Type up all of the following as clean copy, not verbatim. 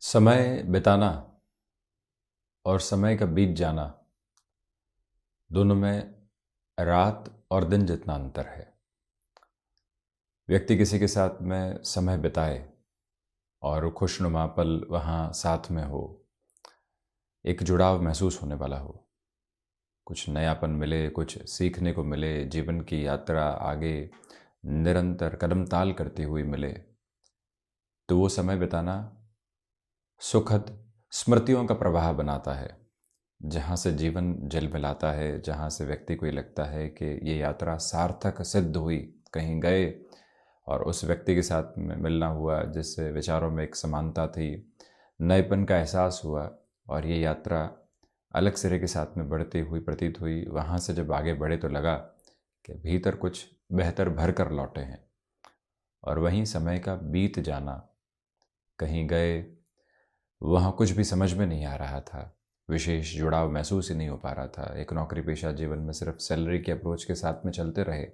समय बिताना और समय का बीत जाना दोनों में रात और दिन जितना अंतर है। व्यक्ति किसी के साथ में समय बिताए और खुशनुमा पल वहाँ साथ में हो, एक जुड़ाव महसूस होने वाला हो, कुछ नयापन मिले, कुछ सीखने को मिले, जीवन की यात्रा आगे निरंतर कदम ताल करती हुई मिले, तो वो समय बिताना सुखद स्मृतियों का प्रवाह बनाता है। जहाँ से जीवन झिलमिलाता है, जहाँ से व्यक्ति को ये लगता है कि ये यात्रा सार्थक सिद्ध हुई, कहीं गए और उस व्यक्ति के साथ में मिलना हुआ जिससे विचारों में एक समानता थी, नएपन का एहसास हुआ और ये यात्रा अलग सिरे के साथ में बढ़ती हुई प्रतीत हुई। वहाँ से जब आगे बढ़े तो लगा कि भीतर कुछ बेहतर भर कर लौटे हैं। और वहीं समय का बीत जाना, कहीं गए, वहाँ कुछ भी समझ में नहीं आ रहा था, विशेष जुड़ाव महसूस ही नहीं हो पा रहा था। एक नौकरी पेशा जीवन में सिर्फ सैलरी के अप्रोच के साथ में चलते रहे,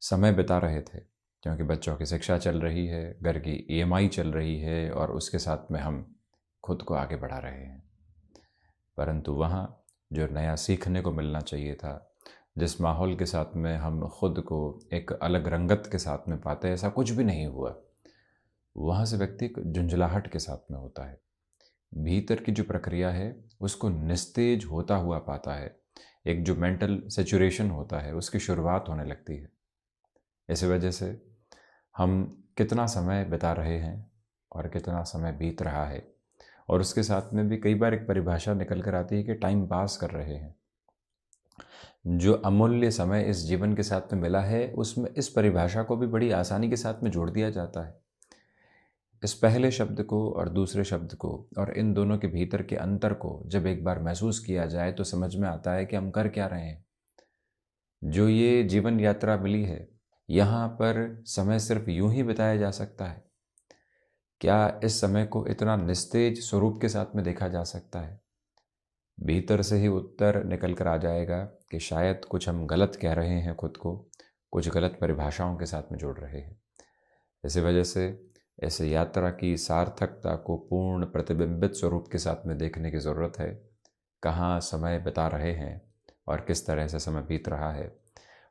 समय बिता रहे थे क्योंकि बच्चों की शिक्षा चल रही है, घर की ईएमआई चल रही है और उसके साथ में हम खुद को आगे बढ़ा रहे हैं। परंतु वहाँ जो नया सीखने को मिलना चाहिए था, जिस माहौल के साथ में हम खुद को एक अलग रंगत के साथ में पाते, ऐसा कुछ भी नहीं हुआ। वहाँ से व्यक्ति एक झुंझलाहट के साथ में होता है, भीतर की जो प्रक्रिया है उसको निस्तेज होता हुआ पाता है। एक जो मेंटल सेचुरेशन होता है उसकी शुरुआत होने लगती है। इस वजह से हम कितना समय बिता रहे हैं और कितना समय बीत रहा है, और उसके साथ में भी कई बार एक परिभाषा निकल कर आती है कि टाइम पास कर रहे हैं। जो अमूल्य समय इस जीवन के साथ में मिला है उसमें इस परिभाषा को भी बड़ी आसानी के साथ में जोड़ दिया जाता है। इस पहले शब्द को और दूसरे शब्द को और इन दोनों के भीतर के अंतर को जब एक बार महसूस किया जाए तो समझ में आता है कि हम कर क्या रहे हैं। जो ये जीवन यात्रा मिली है, यहाँ पर समय सिर्फ यूं ही बिताया जा सकता है क्या? इस समय को इतना निस्तेज स्वरूप के साथ में देखा जा सकता है? भीतर से ही उत्तर निकल कर आ जाएगा कि शायद कुछ हम गलत कह रहे हैं, खुद को कुछ गलत परिभाषाओं के साथ में जोड़ रहे हैं। इसी वजह से इस यात्रा की सार्थकता को पूर्ण प्रतिबिंबित स्वरूप के साथ में देखने की ज़रूरत है। कहाँ समय बिता रहे हैं और किस तरह से समय बीत रहा है।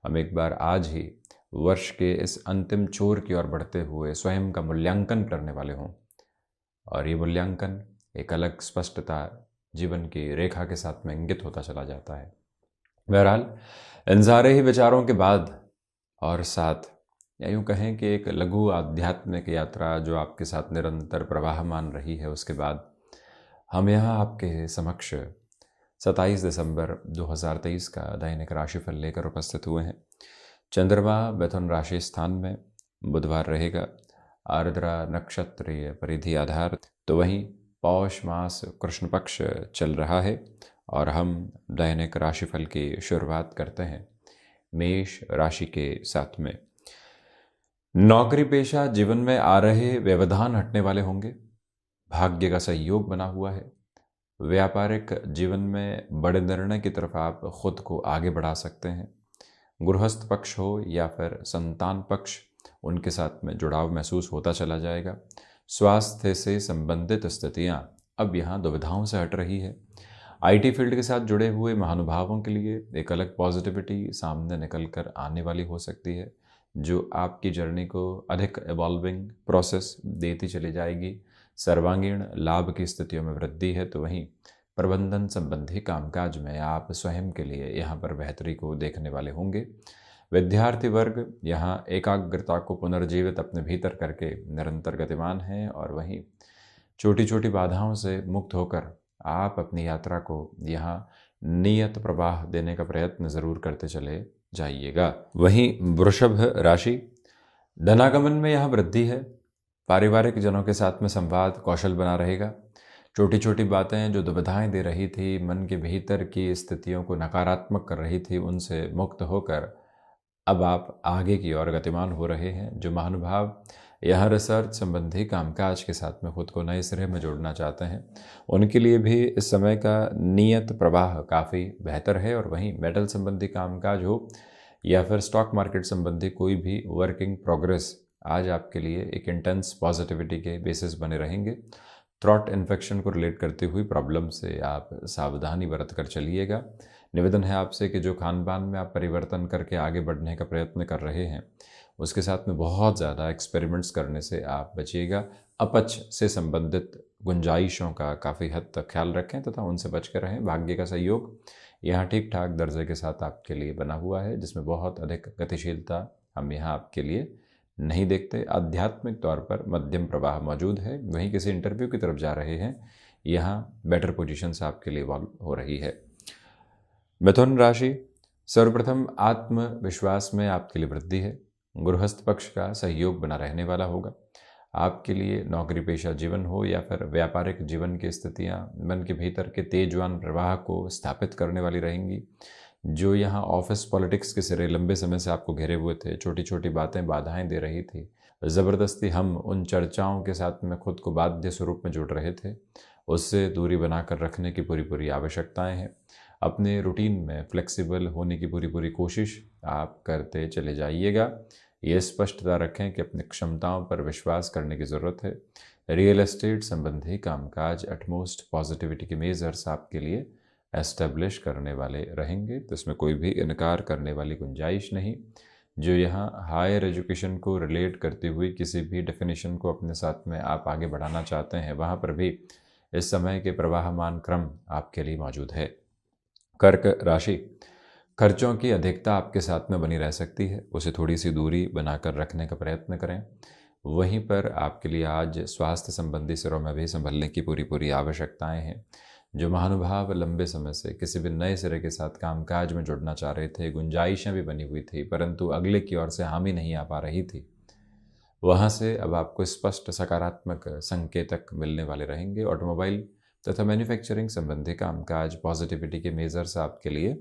हम एक बार आज ही वर्ष के इस अंतिम छोर की ओर बढ़ते हुए स्वयं का मूल्यांकन करने वाले हों, और ये मूल्यांकन एक अलग स्पष्टता जीवन की रेखा के साथ में इंगित होता चला जाता है। बहरहाल इन सारे ही विचारों के बाद और साथ, या यूँ कहें कि एक लघु आध्यात्मिक यात्रा जो आपके साथ निरंतर प्रवाहमान रही है, उसके बाद हम यहाँ आपके समक्ष 27 दिसंबर 2023 का दैनिक राशिफल लेकर उपस्थित हुए हैं। चंद्रमा मिथुन राशि स्थान में, बुधवार रहेगा, आर्द्रा नक्षत्रीय परिधि आधार, तो वहीं पौष मास कृष्ण पक्ष चल रहा है और हम दैनिक राशिफल की शुरुआत करते हैं मेष राशि के साथ में। नौकरी पेशा जीवन में आ रहे व्यवधान हटने वाले होंगे, भाग्य का सहयोग बना हुआ है। व्यापारिक जीवन में बड़े निर्णय की तरफ आप खुद को आगे बढ़ा सकते हैं। गृहस्थ पक्ष हो या फिर संतान पक्ष, उनके साथ में जुड़ाव महसूस होता चला जाएगा। स्वास्थ्य से संबंधित स्थितियां अब यहाँ दुविधाओं से हट रही है। आईटी फील्ड के साथ जुड़े हुए महानुभावों के लिए एक अलग पॉजिटिविटी सामने निकल कर आने वाली हो सकती है, जो आपकी जर्नी को अधिक इवॉल्विंग प्रोसेस देती चली जाएगी। सर्वांगीण लाभ की स्थितियों में वृद्धि है, तो वहीं प्रबंधन संबंधी कामकाज में आप स्वयं के लिए यहाँ पर बेहतरी को देखने वाले होंगे। विद्यार्थी वर्ग यहाँ एकाग्रता को पुनर्जीवित अपने भीतर करके निरंतर गतिमान हैं, और वहीं छोटी छोटी बाधाओं से मुक्त होकर आप अपनी यात्रा को यहाँ नियत प्रवाह देने का प्रयत्न ज़रूर करते चले जाइएगा। वहीं वृषभ राशि, धनागमन में यहाँ वृद्धि है। पारिवारिक जनों के साथ में संवाद कौशल बना रहेगा। छोटी छोटी बातें जो दुविधाएं दे रही थी, मन के भीतर की स्थितियों को नकारात्मक कर रही थी, उनसे मुक्त होकर अब आप आगे की ओर गतिमान हो रहे हैं। जो महानुभाव यह रिसर्च संबंधी कामकाज के साथ में खुद को नए सिरे में जोड़ना चाहते हैं, उनके लिए भी इस समय का नियत प्रवाह काफ़ी बेहतर है। और वहीं मेटल संबंधी कामकाज हो या फिर स्टॉक मार्केट संबंधी कोई भी वर्किंग प्रोग्रेस, आज आपके लिए एक इंटेंस पॉजिटिविटी के बेसिस बने रहेंगे। थ्रॉट इन्फेक्शन को रिलेट करती हुई प्रॉब्लम से आप सावधानी बरत कर चलिएगा। निवेदन है आपसे कि जो खान पान में आप परिवर्तन करके आगे बढ़ने का प्रयत्न कर रहे हैं उसके साथ में बहुत ज़्यादा एक्सपेरिमेंट्स करने से आप बचिएगा। अपच से संबंधित गुंजाइशों का काफ़ी हद तक ख्याल रखें तथा उनसे बच कर रहें। भाग्य का सहयोग यहाँ ठीक ठाक दर्जे के साथ आपके लिए बना हुआ है, जिसमें बहुत अधिक गतिशीलता हम यहाँ आपके लिए नहीं देखते। आध्यात्मिक तौर पर मध्यम प्रवाह मौजूद है। वहीं किसी इंटरव्यू की तरफ जा रहे हैं, यहाँ बेटर पोजीशन से आपके लिए इवॉल्व हो रही है। मिथुन राशि, सर्वप्रथम आत्मविश्वास में आपके लिए वृद्धि है। गृहस्थ पक्ष का सहयोग बना रहने वाला होगा। आपके लिए नौकरी पेशा जीवन हो या फिर व्यापारिक जीवन की स्थितियां मन के भीतर के तेजवान प्रवाह को स्थापित करने वाली रहेंगी। जो यहाँ ऑफिस पॉलिटिक्स के सिरे लंबे समय से आपको घेरे हुए थे, छोटी छोटी बातें बाधाएं दे रही थी, ज़बरदस्ती हम उन चर्चाओं के साथ में खुद को बाध्य स्वरूप में जुड़ रहे थे, उससे दूरी बनाकर रखने की पूरी पूरी आवश्यकताएं हैं। अपने रूटीन में फ्लेक्सिबल होने की पूरी पूरी कोशिश आप करते चले जाइएगा। ये स्पष्टता रखें कि अपनी क्षमताओं पर विश्वास करने की ज़रूरत है। रियल एस्टेट संबंधी कामकाज एटमोस्ट पॉजिटिविटी के मेजर्स आपके लिए एस्टेब्लिश करने वाले रहेंगे, तो इसमें कोई भी इनकार करने वाली गुंजाइश नहीं। जो यहाँ हायर एजुकेशन को रिलेट करती हुई किसी भी डेफिनेशन को अपने साथ में आप आगे बढ़ाना चाहते हैं, वहाँ पर भी इस समय के प्रवाहमान क्रम आपके लिए मौजूद है। कर्क राशि, खर्चों की अधिकता आपके साथ में बनी रह सकती है, उसे थोड़ी सी दूरी बनाकर रखने का प्रयत्न करें। वहीं पर आपके लिए आज स्वास्थ्य संबंधी सिरों में भी संभलने की पूरी पूरी आवश्यकताएं हैं। जो महानुभाव लंबे समय से किसी भी नए सिरे के साथ कामकाज में जुड़ना चाह रहे थे, गुंजाइशें भी बनी हुई थी, परंतु अगले की ओर से हामी नहीं आ पा रही थी, वहाँ से अब आपको स्पष्ट सकारात्मक संकेतक मिलने वाले रहेंगे। ऑटोमोबाइल तथा मैन्युफैक्चरिंग संबंधी कामकाज पॉजिटिविटी के मेजर्स आपके लिए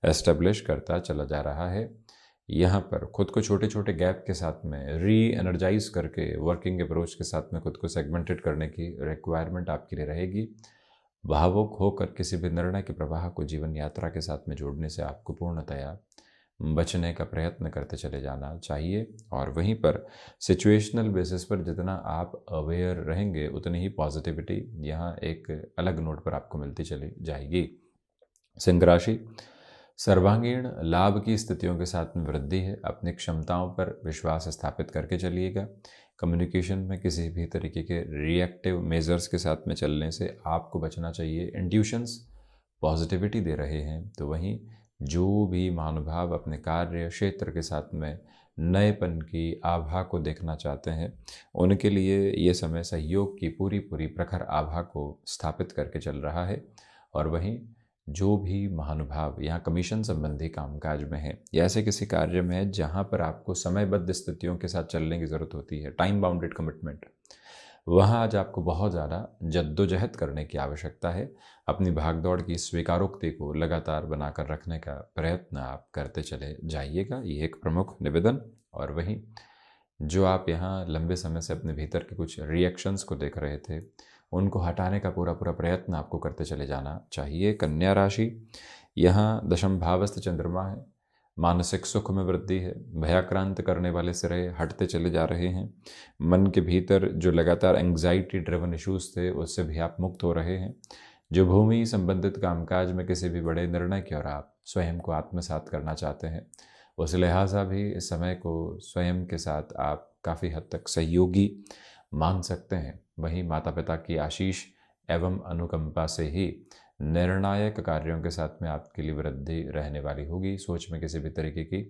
एस्टेब्लिश करता चला जा रहा है। यहाँ पर खुद को छोटे छोटे गैप के साथ में री एनर्जाइज करके वर्किंग अप्रोच के साथ में खुद को सेगमेंटेड करने की रिक्वायरमेंट आपके लिए रहेगी। भावुक होकर किसी भी निर्णय के प्रवाह को जीवन यात्रा के साथ में जोड़ने से आपको पूर्णतया बचने का प्रयत्न करते चले जाना चाहिए। और वहीं पर सिचुएशनल बेसिस पर जितना आप अवेयर रहेंगे उतनी ही पॉजिटिविटी यहाँ एक अलग नोट पर आपको मिलती चली जाएगी। सिंह राशि, सर्वांगीण लाभ की स्थितियों के साथ में वृद्धि है। अपनी क्षमताओं पर विश्वास स्थापित करके चलिएगा। कम्युनिकेशन में किसी भी तरीके के रिएक्टिव मेजर्स के साथ में चलने से आपको बचना चाहिए। इंट्यूशंस पॉजिटिविटी दे रहे हैं, तो वहीं जो भी महानुभाव अपने कार्य क्षेत्र के साथ में नएपन की आभा को देखना चाहते हैं, उनके लिए ये समय सहयोग की पूरी पूरी प्रखर आभा को स्थापित करके चल रहा है। और वहीं जो भी महानुभाव यहाँ कमीशन संबंधी कामकाज में है या ऐसे किसी कार्य में है जहाँ पर आपको समयबद्ध स्थितियों के साथ चलने की ज़रूरत होती है, टाइम बाउंडेड कमिटमेंट, वहाँ आज आपको बहुत ज़्यादा जद्दोजहद करने की आवश्यकता है। अपनी भागदौड़ की स्वीकारोक्ति को लगातार बनाकर रखने का प्रयत्न आप करते चले जाइएगा, ये एक प्रमुख निवेदन। और वहीं जो आप यहाँ लंबे समय से अपने भीतर के कुछ रिएक्शंस को देख रहे थे, उनको हटाने का पूरा पूरा प्रयत्न आपको करते चले जाना चाहिए। कन्या राशि, यहाँ दशम भावस्थ चंद्रमा है। मानसिक सुख में वृद्धि है। भयाक्रांत करने वाले सिरे हटते चले जा रहे हैं। मन के भीतर जो लगातार एंग्जाइटी ड्रिवन इश्यूज थे उससे भी आप मुक्त हो रहे हैं। जो भूमि संबंधित कामकाज में किसी भी बड़े निर्णय की ओर आप स्वयं को आत्मसात करना चाहते हैं, उस लिहाजा भी इस समय को स्वयं के साथ आप काफ़ी हद तक सहयोगी मान सकते हैं। वहीं माता पिता की आशीष एवं अनुकंपा से ही निर्णायक कार्यों के साथ में आपके लिए वृद्धि रहने वाली होगी। सोच में किसी भी तरीके की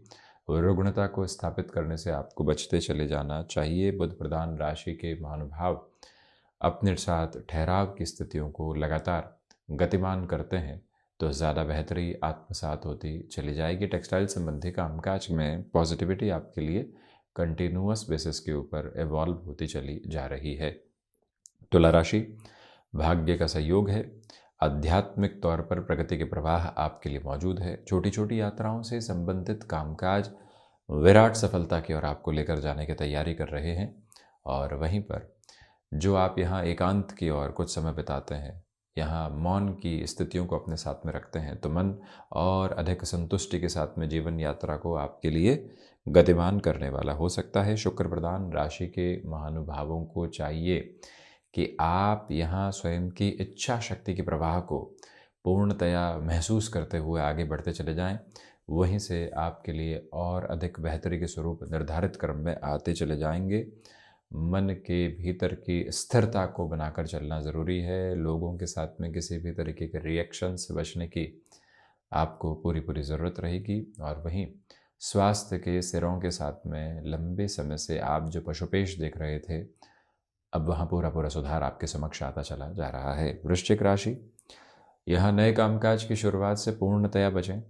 रुग्णता को स्थापित करने से आपको बचते चले जाना चाहिए। बुध प्रधान राशि के महानुभाव अपने साथ ठहराव की स्थितियों को लगातार गतिमान करते हैं तो ज़्यादा बेहतरी आत्मसात होती चली जाएगी। टेक्सटाइल संबंधी कामकाज में पॉजिटिविटी आपके लिए कंटिन्यूअस बेसिस के ऊपर एवॉल्व होती चली जा रही है। तुला राशि, भाग्य का सहयोग है। आध्यात्मिक तौर पर प्रगति के प्रवाह आपके लिए मौजूद है। छोटी छोटी यात्राओं से संबंधित कामकाज विराट सफलता की ओर आपको लेकर जाने की तैयारी कर रहे हैं। और वहीं पर जो आप यहाँ एकांत की ओर कुछ समय बिताते हैं, यहाँ मौन की स्थितियों को अपने साथ में रखते हैं, तो मन और अधिक संतुष्टि के साथ में जीवन यात्रा को आपके लिए गतिमान करने वाला हो सकता है। शुक्र प्रधान राशि के महानुभावों को चाहिए कि आप यहाँ स्वयं की इच्छा शक्ति के प्रवाह को पूर्णतया महसूस करते हुए आगे बढ़ते चले जाएं। वहीं से आपके लिए और अधिक बेहतरी के स्वरूप निर्धारित क्रम में आते चले जाएंगे। मन के भीतर की स्थिरता को बनाकर चलना ज़रूरी है। लोगों के साथ में किसी भी तरीके के रिएक्शन से बचने की आपको पूरी पूरी ज़रूरत रहेगी। और वहीं स्वास्थ्य के सिरों के साथ में लंबे समय से आप जो पशुपेश देख रहे थे, अब वहाँ पूरा पूरा सुधार आपके समक्ष आता चला जा रहा है। वृश्चिक राशि, यहाँ नए कामकाज की शुरुआत से पूर्णतया बचें।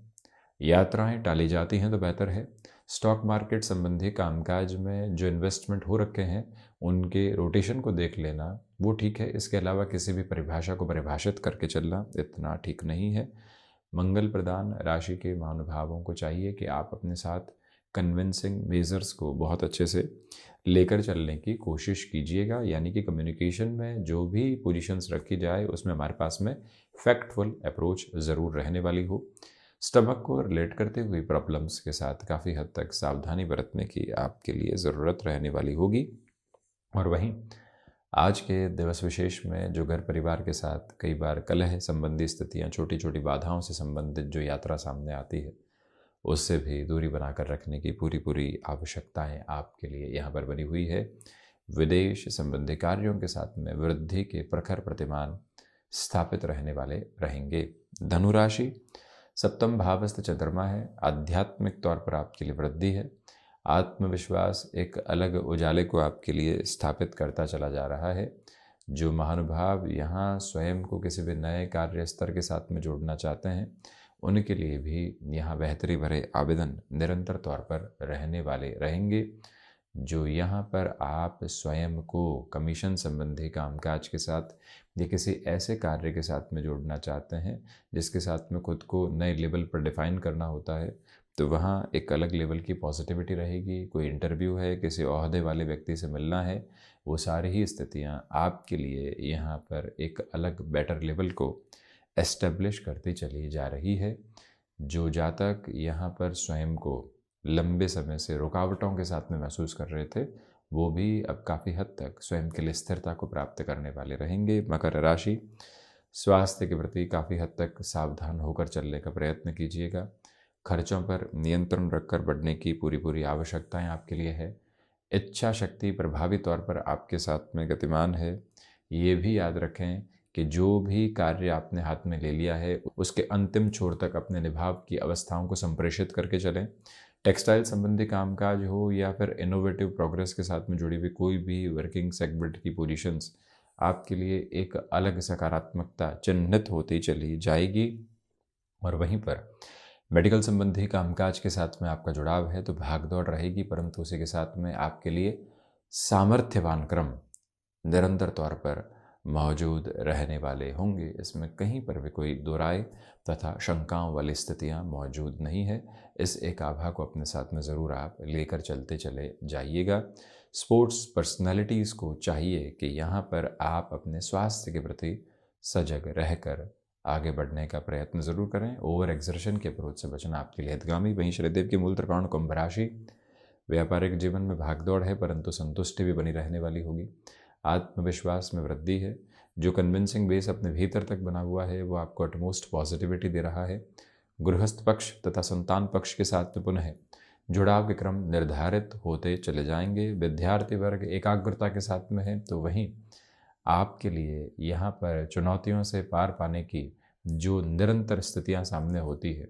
यात्राएं टाली जाती हैं तो बेहतर है। स्टॉक मार्केट संबंधी कामकाज में जो इन्वेस्टमेंट हो रखे हैं उनके रोटेशन को देख लेना वो ठीक है। इसके अलावा किसी भी परिभाषा को परिभाषित करके चलना इतना ठीक नहीं है। मंगल प्रदान राशि के महानुभावों को चाहिए कि आप अपने साथ कन्विंसिंग मेजर्स को बहुत अच्छे से लेकर चलने की कोशिश कीजिएगा। यानी कि कम्युनिकेशन में जो भी पोजीशंस रखी जाए उसमें हमारे पास में फैक्टफुल अप्रोच ज़रूर रहने वाली हो। स्टमक को रिलेट करते हुए प्रॉब्लम्स के साथ काफ़ी हद तक सावधानी बरतने की आपके लिए ज़रूरत रहने वाली होगी। और वहीं आज के दिवस विशेष में जो घर परिवार के साथ कई बार कलह संबंधी स्थितियां, छोटी छोटी बाधाओं से संबंधित जो यात्रा सामने आती है, उससे भी दूरी बनाकर रखने की पूरी पूरी आवश्यकताएं आपके लिए यहाँ पर बनी हुई है। विदेश संबंधी कार्यों के साथ में वृद्धि के प्रखर प्रतिमान स्थापित रहने वाले रहेंगे। धनुराशि, सप्तम भावस्थ चंद्रमा है। आध्यात्मिक तौर पर आपके लिए वृद्धि है। आत्मविश्वास एक अलग उजाले को आपके लिए स्थापित करता चला जा रहा है। जो महानुभाव यहाँ स्वयं को किसी भी नए कार्य स्तर के साथ में जोड़ना चाहते हैं उनके लिए भी यहाँ बेहतरी भरे आवेदन निरंतर तौर पर रहने वाले रहेंगे। जो यहाँ पर आप स्वयं को कमीशन संबंधी कामकाज के साथ या किसी ऐसे कार्य के साथ में जोड़ना चाहते हैं जिसके साथ में खुद को नए लेवल पर डिफ़ाइन करना होता है, तो वहाँ एक अलग लेवल की पॉजिटिविटी रहेगी। कोई इंटरव्यू है, किसी ओहदे वाले व्यक्ति से मिलना है, वो सारी ही स्थितियाँ आपके लिए यहाँ पर एक अलग बेटर लेवल को एस्टेब्लिश करती चली जा रही है। जो जातक यहाँ पर स्वयं को लंबे समय से रुकावटों के साथ में महसूस कर रहे थे, वो भी अब काफ़ी हद तक स्वयं के लिए स्थिरता को प्राप्त करने वाले रहेंगे। मकर राशि, स्वास्थ्य के प्रति काफ़ी हद तक सावधान होकर चलने का प्रयत्न कीजिएगा। खर्चों पर नियंत्रण रखकर बढ़ने की पूरी पूरी आवश्यकताएं आपके लिए है। इच्छा शक्ति प्रभावी तौर पर आपके साथ में गतिमान है। ये भी याद रखें कि जो भी कार्य आपने हाथ में ले लिया है उसके अंतिम छोर तक अपने निभाव की अवस्थाओं को संप्रेषित करके चलें। टेक्सटाइल संबंधी कामकाज हो या फिर इनोवेटिव प्रोग्रेस के साथ में जुड़ी हुई कोई भी वर्किंग सेगमेंट की पोजीशंस आपके लिए एक अलग सकारात्मकता चिन्हित होती चली जाएगी। और वहीं पर मेडिकल संबंधी कामकाज के साथ में आपका जुड़ाव है तो भागदौड़ रहेगी, परंतु उसी के साथ में आपके लिए सामर्थ्यवान क्रम निरंतर तौर पर मौजूद रहने वाले होंगे। इसमें कहीं पर भी कोई दो राय तथा शंकाओं वाली स्थितियां मौजूद नहीं है। इस एक आभा को अपने साथ में ज़रूर आप लेकर चलते चले जाइएगा। स्पोर्ट्स पर्सनालिटीज़ को चाहिए कि यहाँ पर आप अपने स्वास्थ्य के प्रति सजग रहकर आगे बढ़ने का प्रयत्न ज़रूर करें। ओवर एक्सर्शन के अप्रोच से बचना आपके लिए हितगामी। वहीं शनिदेव की मूल त्रिकोण कुंभ राशि, व्यापारिक जीवन में भागदौड़ है परंतु संतुष्टि भी बनी रहने वाली होगी। आत्मविश्वास में वृद्धि है। जो कन्विंसिंग बेस अपने भीतर तक बना हुआ है वो आपको अटमोस्ट पॉजिटिविटी दे रहा है। गृहस्थ पक्ष तथा संतान पक्ष के साथ में पुनः जुड़ाव के क्रम निर्धारित होते चले जाएंगे। विद्यार्थी वर्ग एकाग्रता के साथ में है तो वहीं आपके लिए यहाँ पर चुनौतियों से पार पाने की जो निरंतर स्थितियाँ सामने होती है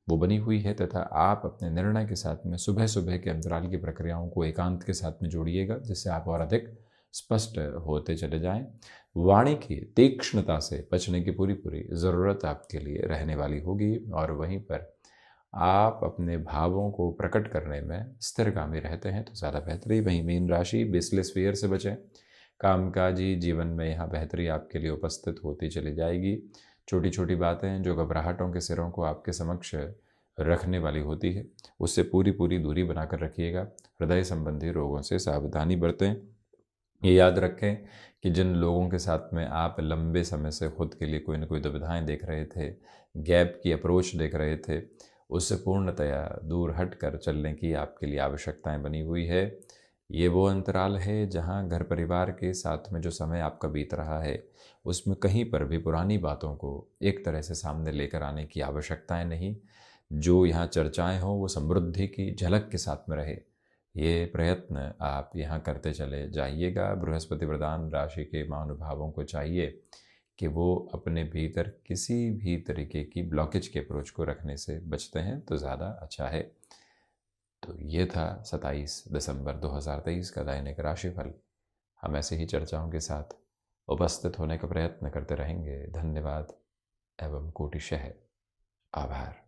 वो बनी हुई है तथा आप अपने निर्णय के साथ में सुबह सुबह के अंतराल की प्रक्रियाओं को एकांत के साथ में जोड़िएगा जिससे आप और अधिक स्पष्ट होते चले जाएं। वाणी की तीक्ष्णता से बचने की पूरी पूरी ज़रूरत आपके लिए रहने वाली होगी। और वहीं पर आप अपने भावों को प्रकट करने में स्थिरगामी रहते हैं तो ज़्यादा बेहतरी। वहीं मीन राशि, बेसलेस फेयर से बचें। कामकाजी जीवन में यहाँ बेहतरी आपके लिए उपस्थित होती चली जाएगी। छोटी छोटी बातें जो घबराहटों के सिरों को आपके समक्ष रखने वाली होती है उससे पूरी पूरी दूरी बनाकर रखिएगा। हृदय संबंधी रोगों से सावधानी बरतें। ये याद रखें कि जिन लोगों के साथ में आप लंबे समय से खुद के लिए कोई न कोई दुविधाएं देख रहे थे, गैप की अप्रोच देख रहे थे, उससे पूर्णतया दूर हट कर चलने की आपके लिए आवश्यकताएं बनी हुई है। ये वो अंतराल है जहाँ घर परिवार के साथ में जो समय आपका बीत रहा है उसमें कहीं पर भी पुरानी बातों को एक तरह से सामने लेकर आने की आवश्यकताएं नहीं। जो यहाँ चर्चाएं हों वो समृद्धि की झलक के साथ में रहे, ये प्रयत्न आप यहाँ करते चले जाइएगा। बृहस्पति प्रधान राशि के महानुभावों को चाहिए कि वो अपने भीतर किसी भी तरीके की ब्लॉकेज के अप्रोच को रखने से बचते हैं तो ज़्यादा अच्छा है। तो ये था 27 दिसंबर 2023 का दैनिक राशिफल। हम ऐसे ही चर्चाओं के साथ उपस्थित होने का प्रयत्न करते रहेंगे। धन्यवाद एवं कोटिशः आभार।